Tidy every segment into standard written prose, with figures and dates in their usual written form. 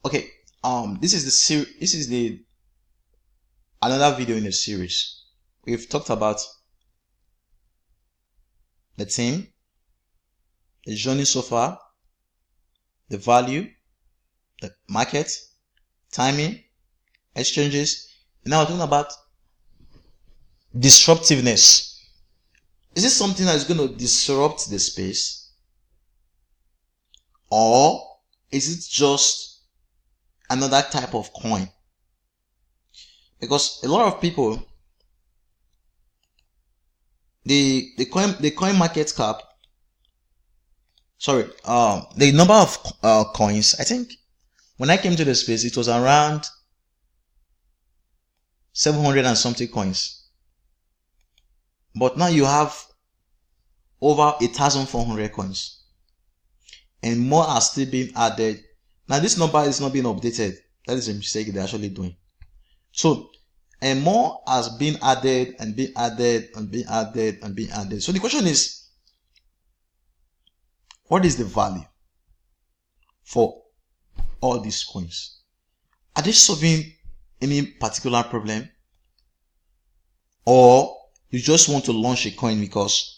Okay, this is the another video in a series. We've talked about the team, the journey so far, the value, the market, timing, exchanges. And now we're talking about disruptiveness. Is this something that is going to disrupt the space? Or is it just another type of coin? Because a lot of people, the coin market cap, sorry, the number of coins, I think when I came to the space, it was around 700 and something coins. But now you have over 1,400 coins. And more are still being added. Now this number is not being updated. That is a mistake they're actually doing. So, and more has been added and being added and being added and being added. So the question is, what is the value for all these coins? Are they solving any particular problem? Or you just want to launch a coin because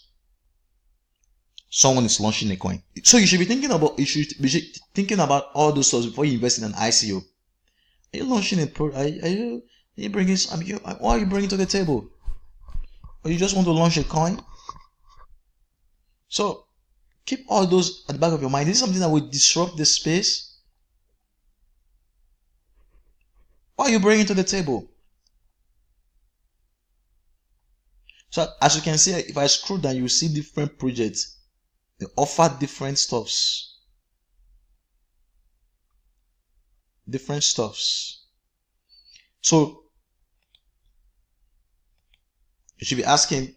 someone is launching a coin? So you should be thinking about all those stuff before you invest in an ICO. Are you launching a pro? Are you bringing? What are you bringing to the table? Or you just want to launch a coin? So keep all those at the back of your mind. This is something that will disrupt the space. What are you bringing to the table? So as you can see, if I scroll down, you see different projects. They offer different stuffs. Different stuffs. So you should be asking,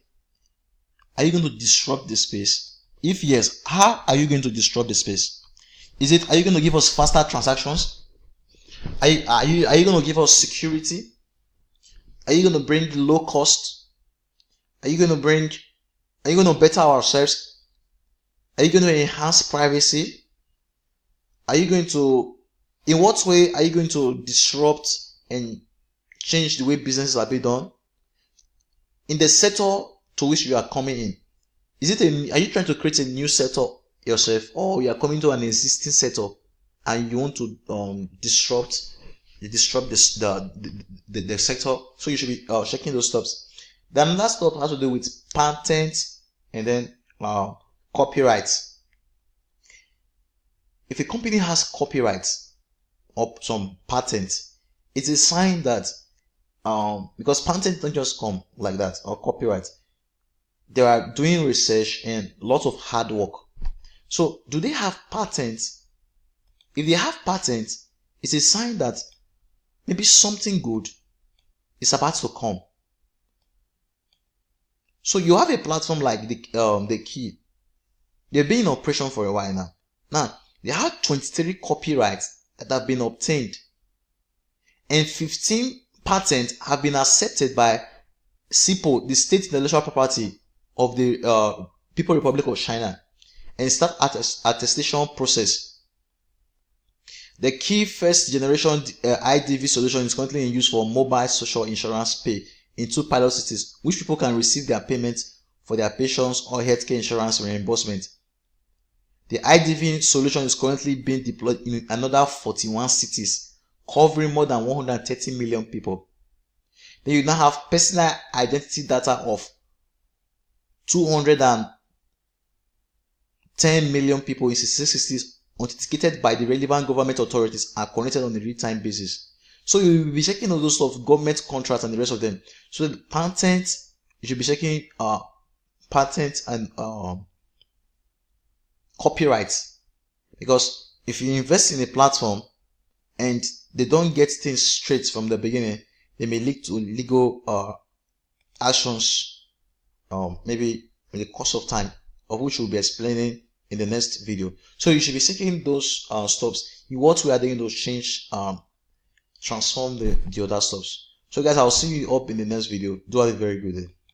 are you going to disrupt the space? If yes, how are you going to disrupt the space? Are you going to give us faster transactions? Are you going to give us security? Are you going to bring low cost? Are you going to better ourselves? Are you going to enhance privacy? In what way are you going to disrupt and change the way businesses are being done? In the sector to which you are coming in, are you trying to create a new sector yourself, or you are coming to an existing sector and you want to disrupt the sector? So you should be checking those stuffs. Then another stuff has to do with patents and then copyrights. If a company has copyrights or some patents, it's a sign that because patents don't just come like that, or copyright, they are doing research and lots of hard work. So do they have patents? If they have patents, it's a sign that maybe something good is about to come. So you have a platform like the Key. They've been in operation for a while now. Now they have 23 copyrights that have been obtained, and 15 patents have been accepted by SIPO, the State Intellectual Property of the People's Republic of China, and start attestation process. The Key first generation IDV solution is currently in use for mobile social insurance pay in 2 pilot cities, which people can receive their payments for their pensions or healthcare insurance reimbursement. The IDV solution is currently being deployed in another 41 cities, covering more than 130 million people. Then you now have personal identity data of 210 million people in 66 cities, authenticated by the relevant government authorities and connected on a real-time basis. So you will be checking all those stuff, government contracts and the rest of them. So the patents, you should be checking patents and copyrights. Because if you invest in a platform and they don't get things straight from the beginning, they may lead to legal actions, maybe in the course of time, of which we'll be explaining in the next video. So you should be checking those stops. In what way are they going to change, transform the other stops? So guys, I'll see you up in the next video. Do have a very good day.